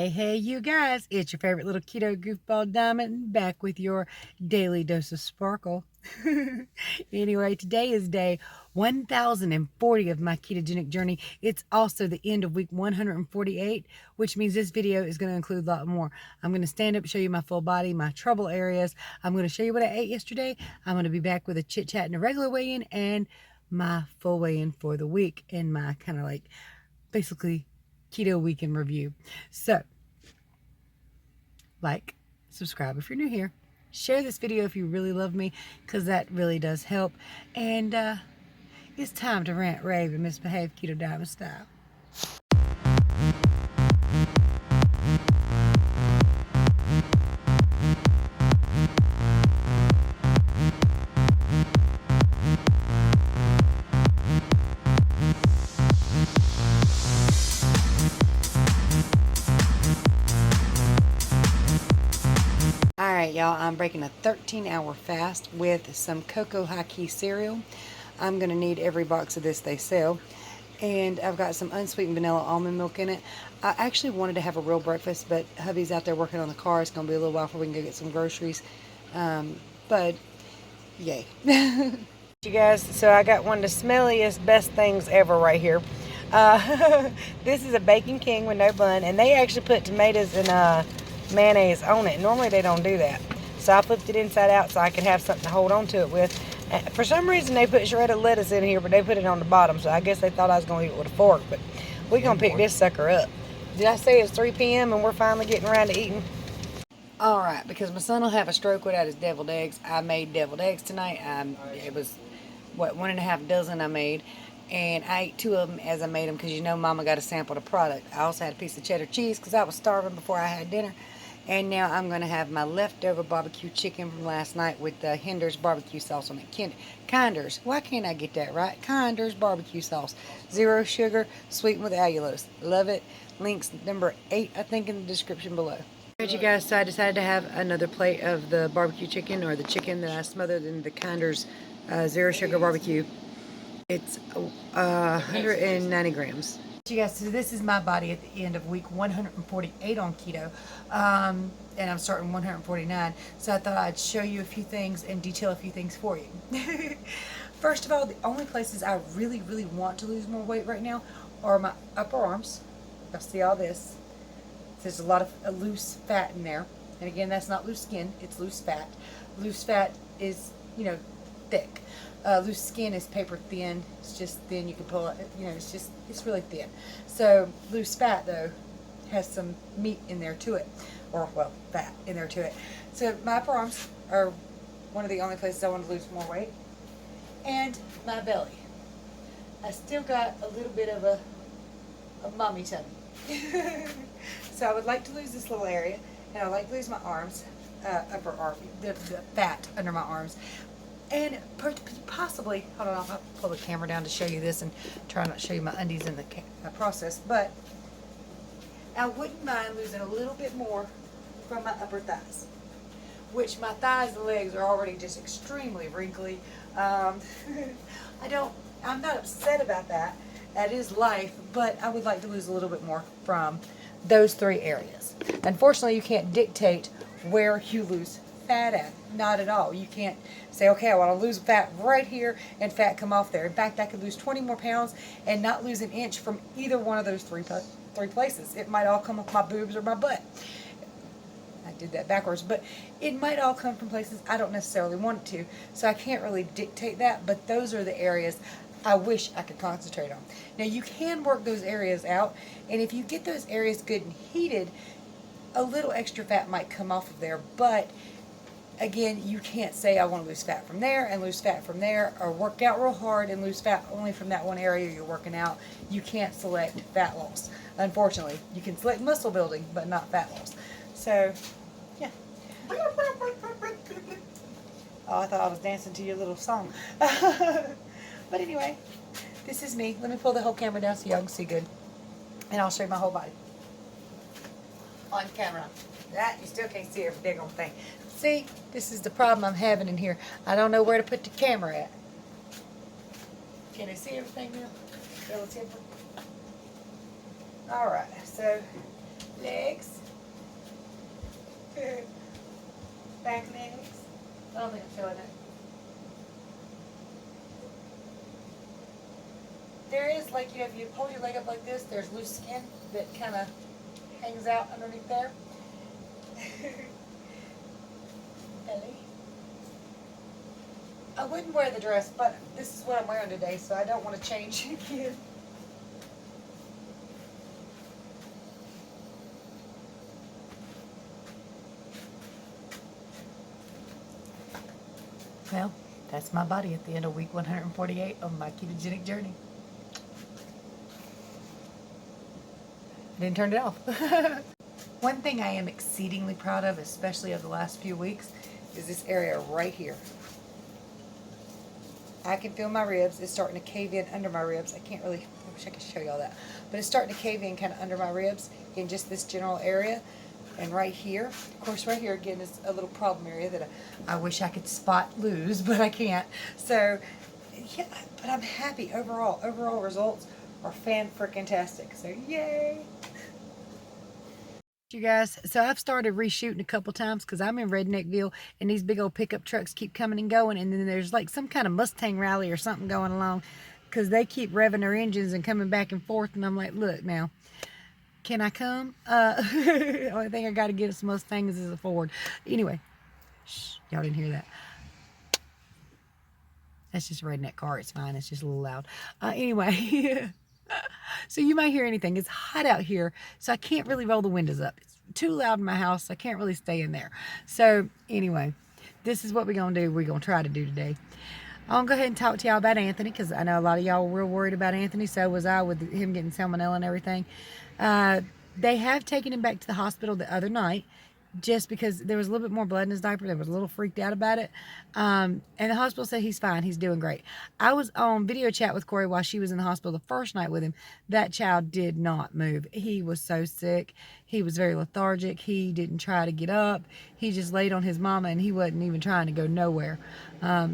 Hey, you guys, it's your favorite little keto goofball Diamond back with your daily dose of sparkle. Anyway, today is day 1040 of my ketogenic journey. It's also the end of week 148, which means this video is going to include a lot more. I'm going to stand up, show you my full body, my trouble areas. I'm going to show you what I ate yesterday. I'm going to be back with a chit chat and a regular weigh-in and my full weigh-in for the week and my kind of like basically keto weekend review. So, like, subscribe if you're new here. Share this video if you really love me, because that really does help. And it's time to rant, rave, and misbehave Keto Diamond style. Alright, y'all, I'm breaking a 13-hour fast with some cocoa HighKey cereal. I'm going to need every box of this they sell. And I've got some unsweetened vanilla almond milk in it. I actually wanted to have a real breakfast, but hubby's out there working on the car. It's going to be a little while before we can go get some groceries. But, yay. You guys, so I got one of the smelliest, best things ever right here. This is a Bacon King with no bun, and they actually put tomatoes and mayonnaise on it. Normally they don't do that, so I flipped it inside out so I could have something to hold on to it with. And for some reason they put shredded lettuce in here, but they put it on the bottom, so I guess they thought I was going to eat it with a fork. But we're going to pick this sucker up. Did I say it's 3 p.m. and we're finally getting around to eating? Alright, because my son will have a stroke without his deviled eggs, I made deviled eggs tonight. It was, what, 1.5 dozen I made. And I ate 2 of them as I made them because you know Mama got to sample the product. I also had a piece of cheddar cheese because I was starving before I had dinner. And now I'm going to have my leftover barbecue chicken from last night with the Hinder's barbecue sauce on it. Kinder's. Why can't I get that right? Kinder's barbecue sauce. 0 sugar, sweetened with allulose. Love it. Links number 8, I think, in the description below. Alright, you guys, so I decided to have another plate of the barbecue chicken, or the chicken that I smothered in the Kinder's 0 sugar barbecue. It's 190 grams. You guys, so this is my body at the end of week 148 on keto, and I'm starting 149, so I thought I'd show you a few things and detail a few things for you. First of all, the only places I really want to lose more weight right now are my upper arms. You'll see all this. There's a lot of loose fat in there, and again, that's not loose skin, it's loose fat. Loose fat is, you know, thick. Loose skin is paper thin. It's just thin. You can pull it. You know, it's really thin. So loose fat though has some meat in there to it, or well, fat in there to it. So my upper arms are one of the only places I want to lose more weight, and my belly. I still got a little bit of a mommy tummy. So I would like to lose this little area, and I'd like to lose my arms, upper arm, the fat under my arms. And possibly, hold on, I'll pull the camera down to show you this and try not to show you my undies in the process, but I wouldn't mind losing a little bit more from my upper thighs, which my thighs and legs are already just extremely wrinkly. I'm not upset about that. That is life, but I would like to lose a little bit more from those 3 areas. Unfortunately, you can't dictate where you lose fat at. Not at all. You can't say, okay, I want to lose fat right here and fat come off there. In fact, I could lose 20 more pounds and not lose an inch from either one of those three places. It might all come off my boobs or my butt. I did that backwards, but it might all come from places I don't necessarily want it to, so I can't really dictate that, but those are the areas I wish I could concentrate on. Now, you can work those areas out, and if you get those areas good and heated, a little extra fat might come off of there, but again, you can't say I want to lose fat from there and lose fat from there, or work out real hard and lose fat only from that one area you're working out. You can't select fat loss. Unfortunately, you can select muscle building, but not fat loss. So, yeah. Oh, I thought I was dancing to your little song. But anyway, this is me. Let me pull the whole camera down so y'all can see good. And I'll show you my whole body. On camera. That, you still can't see every big old thing. See, this is the problem I'm having in here. I don't know where to put the camera at. Can I see everything now? Relative. Alright, so legs. nails. I don't think I'm showing it. There is, like, you know, if you hold your leg up like this, there's loose skin that kind of hangs out underneath there. Belly. I wouldn't wear the dress, but this is what I'm wearing today, so I don't want to change again. Well, that's my body at the end of week 148 of my ketogenic journey. I didn't turn it off. One thing I am exceedingly proud of, especially of the last few weeks, is this area right here. I can feel my ribs. It's starting to cave in under my ribs. I can't really, I wish I could show y'all that. But it's starting to cave in kind of under my ribs in just this general area. And right here, of course, right here again is a little problem area that I wish I could spot lose, but I can't. So, yeah, but I'm happy overall. Overall results are fan-freaking-tastic. So, yay! You guys, so I've started reshooting a couple times because I'm in Redneckville and these big old pickup trucks keep coming and going, and then there's like some kind of Mustang rally or something going along because they keep revving their engines and coming back and forth, and I'm like, look now, can I come? The only thing I got to get us Mustangs is a Ford. Anyway, shh, y'all didn't hear that. That's just a redneck car. It's fine. It's just a little loud. Anyway, so you might hear anything. It's hot out here, so I can't really roll the windows up. It's too loud in my house. I can't really stay in there. So anyway, this is what we're going to do. We're going to try to do today. I'm going to go ahead and talk to y'all about Anthony because I know a lot of y'all were real worried about Anthony. So was I with him getting salmonella and everything. They have taken him back to the hospital the other night just because there was a little bit more blood in his diaper. They was a little freaked out about it. And the hospital said he's fine. He's doing great. I was on video chat with Corey while she was in the hospital the first night with him. That child did not move. He was so sick. He was very lethargic. He didn't try to get up. He just laid on his mama and he wasn't even trying to go nowhere.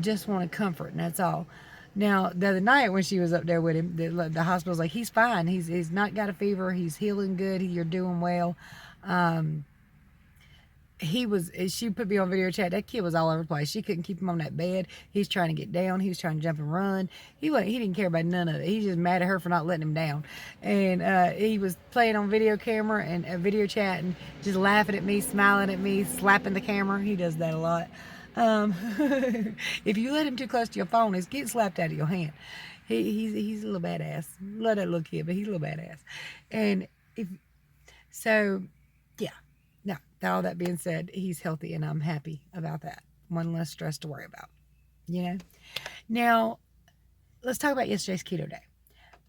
Just wanted comfort, and that's all. Now, the other night when she was up there with him, the hospital's like, he's fine. He's not got a fever. He's healing good. You're doing well. She put me on video chat. That kid was all over the place. She couldn't keep him on that bed. He's trying to get down. He was trying to jump and run. He didn't care about none of it. He's just mad at her for not letting him down. And he was playing on video camera and video chat and just laughing at me, smiling at me, slapping the camera. He does that a lot. If you let him too close to your phone, it's getting slapped out of your hand. He's a little badass. Love that little kid, but he's a little badass. And yeah. Now, all that being said, he's healthy, and I'm happy about that. One less stress to worry about, you know? Now, let's talk about yesterday's keto day,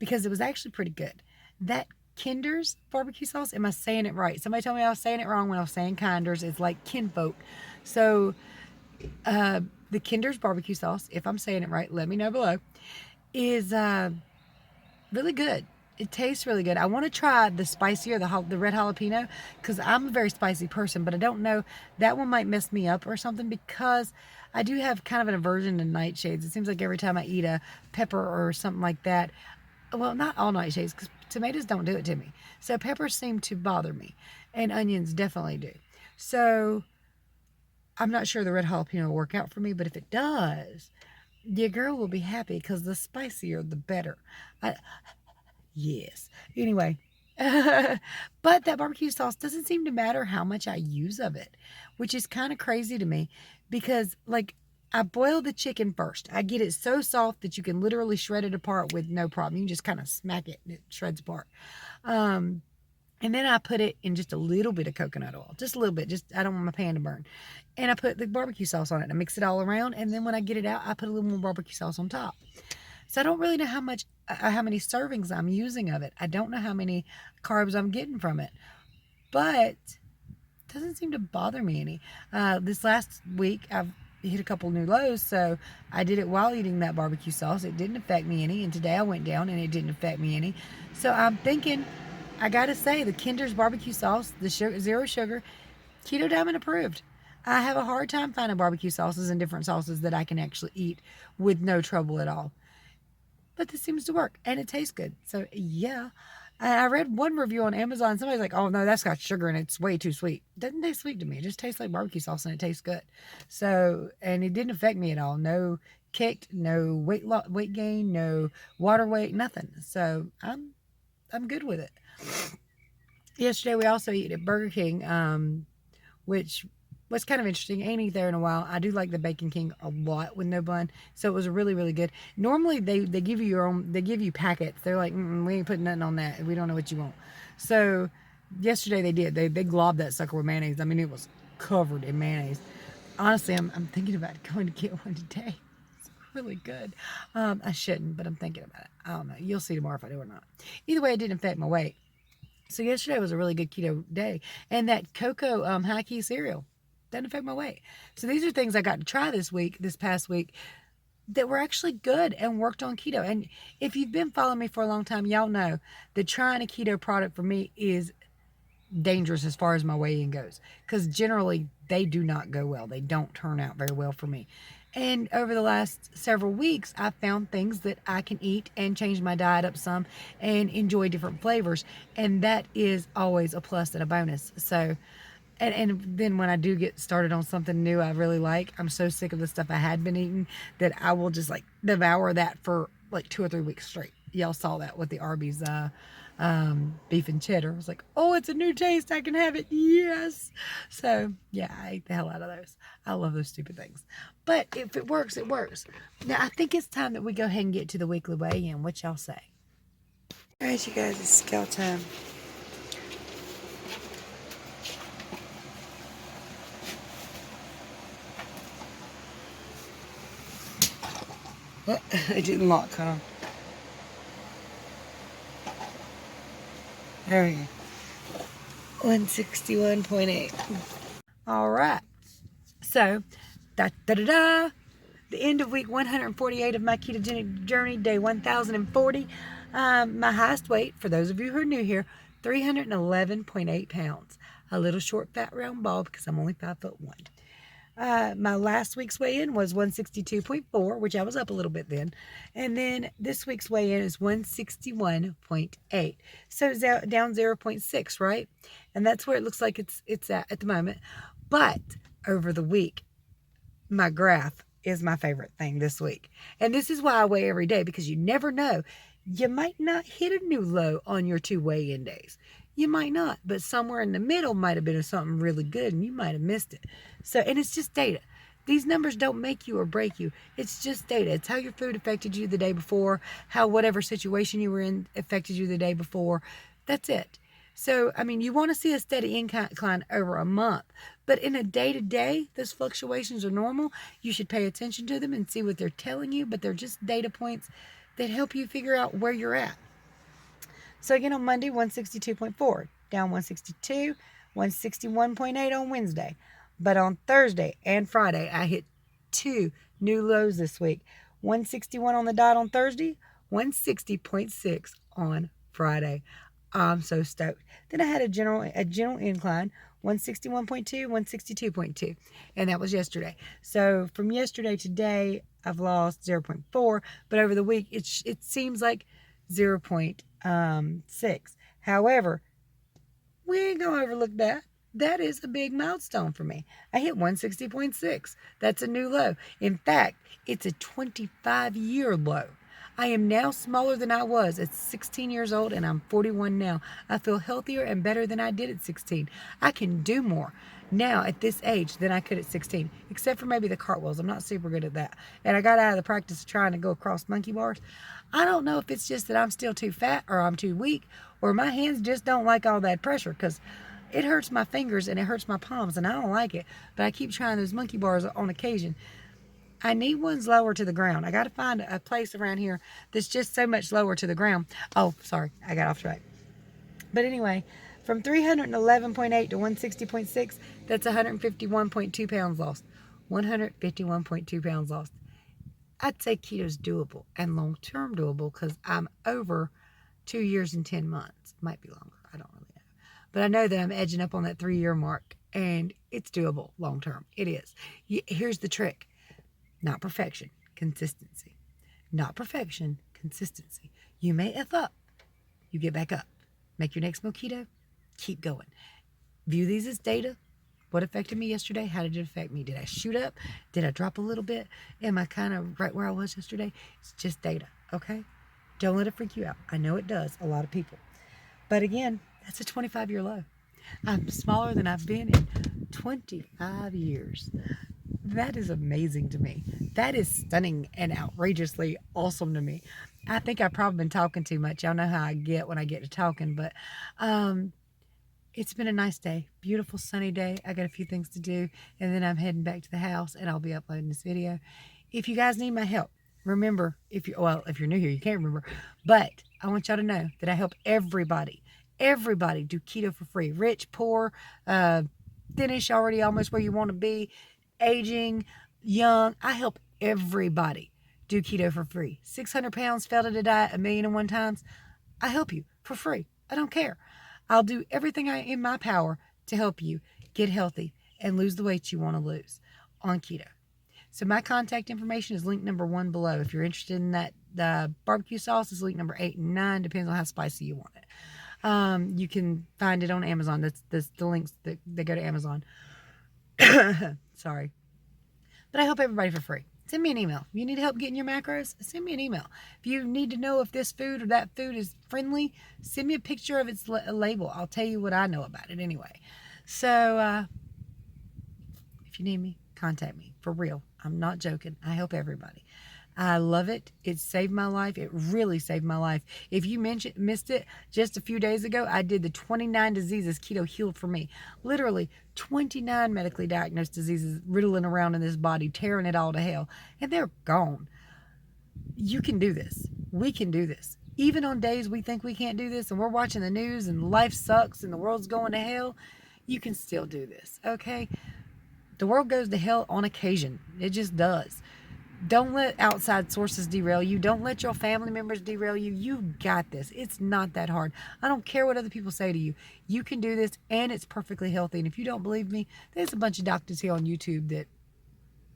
because it was actually pretty good. That Kinder's barbecue sauce, am I saying it right? Somebody told me I was saying it wrong when I was saying Kinder's. It's like kinfolk. So, the Kinder's barbecue sauce, if I'm saying it right, let me know below, is really good. It tastes really good. I want to try the spicier, the red jalapeno, because I'm a very spicy person, but I don't know. That one might mess me up or something because I do have kind of an aversion to nightshades. It seems like every time I eat a pepper or something like that, well, not all nightshades, because tomatoes don't do it to me. So peppers seem to bother me, and onions definitely do. So I'm not sure the red jalapeno will work out for me, but if it does, your girl will be happy because the spicier, the better. Yes. Anyway, but that barbecue sauce doesn't seem to matter how much I use of it, which is kind of crazy to me because, like, I boil the chicken first. I get it so soft that you can literally shred it apart with no problem. You can just kind of smack it and it shreds apart. And then I put it in just a little bit of coconut oil, just a little bit. Just I don't want my pan to burn. And I put the barbecue sauce on it. And I mix it all around. And then when I get it out, I put a little more barbecue sauce on top. So I don't really know how many servings I'm using of it. I don't know how many carbs I'm getting from it. But it doesn't seem to bother me any. This last week, I've hit a couple new lows. So I did it while eating that barbecue sauce. It didn't affect me any. And today I went down and it didn't affect me any. So I'm thinking, I got to say, the Kinder's barbecue sauce, the zero sugar, Keto Diamond approved. I have a hard time finding barbecue sauces and different sauces that I can actually eat with no trouble at all. But this seems to work, and it tastes good. So, yeah, I read one review on Amazon. Somebody's like, oh, no, that's got sugar and it's way too sweet. It doesn't taste sweet to me. It just tastes like barbecue sauce and it tastes good. So, and it didn't affect me at all. No kicked, no weight gain, no water weight, nothing. So I'm good with it. Yesterday we also ate at Burger King, which was kind of interesting. Ain't eat there in a while. I do like the Bacon King a lot with no bun, so it was really, really good. Normally they give you your own, they give you packets. They're like, we ain't putting nothing on that. We don't know what you want. So yesterday they did. They globbed that sucker with mayonnaise. I mean, it was covered in mayonnaise. Honestly, I'm thinking about going to get one today. It's really good. I shouldn't, but I'm thinking about it. I don't know. You'll see tomorrow if I do or not. Either way, it didn't affect my weight. So yesterday was a really good keto day. And that cocoa HighKey cereal doesn't affect my weight. So these are things I got to try this past week, that were actually good and worked on keto. And if you've been following me for a long time, y'all know that trying a keto product for me is dangerous as far as my weighing goes, because generally they do not go well. They don't turn out very well for me. And over the last several weeks, I've found things that I can eat and change my diet up some and enjoy different flavors. And that is always a plus and a bonus. So, and then when I do get started on something new I really like, I'm so sick of the stuff I had been eating that I will just like devour that for like 2 or 3 weeks straight. Y'all saw that with the Arby's beef and cheddar. I was like, oh, it's a new taste. I can have it. Yes. So yeah, I ate the hell out of those. I love those stupid things. But if it works, it works. Now I think it's time that we go ahead and get to the weekly weigh-in. What y'all say? All right, you guys, it's scale time. It didn't lock, huh? There we go. 161.8. All right. So, the end of week 148 of my ketogenic journey, day 1040. My highest weight, for those of you who are new here, 311.8 pounds. A little short, fat, round ball because I'm only 5'1". My last week's weigh-in was 162.4, which I was up a little bit then. And then this week's weigh-in is 161.8. So it's down 0.6, right? And that's where it looks like it's at the moment. But over the week, my graph is my favorite thing this week. And this is why I weigh every day, because you never know. You might not hit a new low on your 2 weigh-in days. You might not, but somewhere in the middle might have been something really good and you might have missed it. So, and it's just data. These numbers don't make you or break you. It's just data. It's how your food affected you the day before, how whatever situation you were in affected you the day before. That's it. So, I mean, you want to see a steady incline over a month, but in a day-to-day, those fluctuations are normal. You should pay attention to them and see what they're telling you, but they're just data points that help you figure out where you're at. So again, on Monday, 162.4, down 162, 161.8 on Wednesday. But on Thursday and Friday, I hit 2 new lows this week. 161 on the dot on Thursday, 160.6 on Friday. I'm so stoked. Then I had a general incline, 161.2, 162.2, and that was yesterday. So from yesterday to today, I've lost 0.4, but over the week, it seems like 0.6. However, we ain't gonna overlook that. That is a big milestone for me. I hit 160.6. That's a new low. In fact, it's a 25-year low. I am now smaller than I was at 16 years old, and I'm 41 now. I feel healthier and better than I did at 16. I can do more now at this age than I could at 16, except for maybe the cartwheels. I'm not super good at that. And I got out of the practice of trying to go across monkey bars. I don't know if it's just that I'm still too fat or I'm too weak or my hands just don't like all that pressure, because it hurts my fingers and it hurts my palms and I don't like it. But I keep trying those monkey bars on occasion. I need ones lower to the ground. I got to find a place around here that's just so much lower to the ground. Oh, sorry. I got off track. But anyway, from 311.8 to 160.6, that's 151.2 pounds lost. 151.2 pounds lost. I'd say keto's doable and long-term doable because I'm over 2 years and 10 months. Might be longer. I don't really know. But I know that I'm edging up on that 3-year mark, and it's doable long-term. It is. Here's the trick. Not perfection, consistency. Not perfection, consistency. You may F up. You get back up. Make your next meal keto. Keep going. View these as data. What affected me yesterday? How did it affect me? Did I shoot up? Did I drop a little bit? Am I kind of right where I was yesterday? It's just data, okay? Don't let it freak you out. I know it does, a lot of people. But again, that's a 25-year low. I'm smaller than I've been in 25 years. That is amazing to me. That is stunning and outrageously awesome to me. I think I've probably been talking too much. Y'all know how I get when I get to talking, but it's been a nice day. Beautiful sunny day. I got a few things to do, and then I'm heading back to the house, and I'll be uploading this video. If you guys need my help, remember, if you're new here, you can't remember, but I want y'all to know that I help everybody do keto for free. Rich, poor, finish already almost where you want to be, aging, young. I help everybody do keto for free. 600 pounds, failed at a diet 1,000,001 times. I help you for free. I don't care. I'll do everything in my power to help you get healthy and lose the weight you want to lose on keto. So my contact information is link number 1 below. If you're interested in that, the barbecue sauce is link number 8 and 9, depends on how spicy you want it. You can find it on Amazon. That's the links that go to Amazon. Sorry. But I help everybody for free. Send me an email. If you need help getting your macros, send me an email. If you need to know if this food or that food is friendly, send me a picture of its label. I'll tell you what I know about it anyway. So if you need me, contact me. For real. I'm not joking. I help everybody. I love it. It saved my life. It really saved my life. If you missed it, just a few days ago, I did the 29 diseases keto healed for me. Literally 29 medically diagnosed diseases riddling around in this body, tearing it all to hell. And they're gone. You can do this. We can do this. Even on days we think we can't do this and we're watching the news and life sucks and the world's going to hell, you can still do this, okay? The world goes to hell on occasion. It just does. Don't let outside sources derail you. Don't let your family members derail you. You got this. It's not that hard. I don't care what other people say to you. You can do this, and it's perfectly healthy. And if you don't believe me, there's a bunch of doctors here on YouTube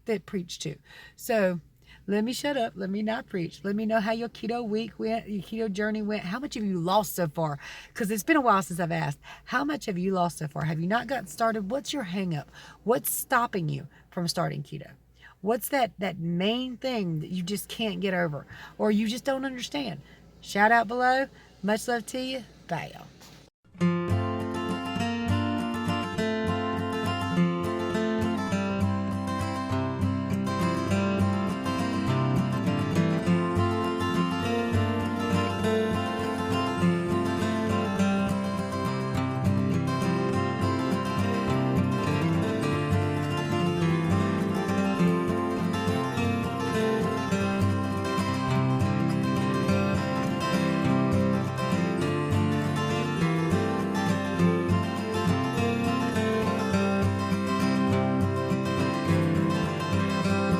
that preach too. So let me shut up. Let me not preach. Let me know how your keto week went, your keto journey went. How much have you lost so far? Because it's been a while since I've asked. How much have you lost so far? Have you not gotten started? What's your hang up? What's stopping you from starting keto? What's that main thing that you just can't get over or you just don't understand? Shout out below. Much love to you. Bye, y'all.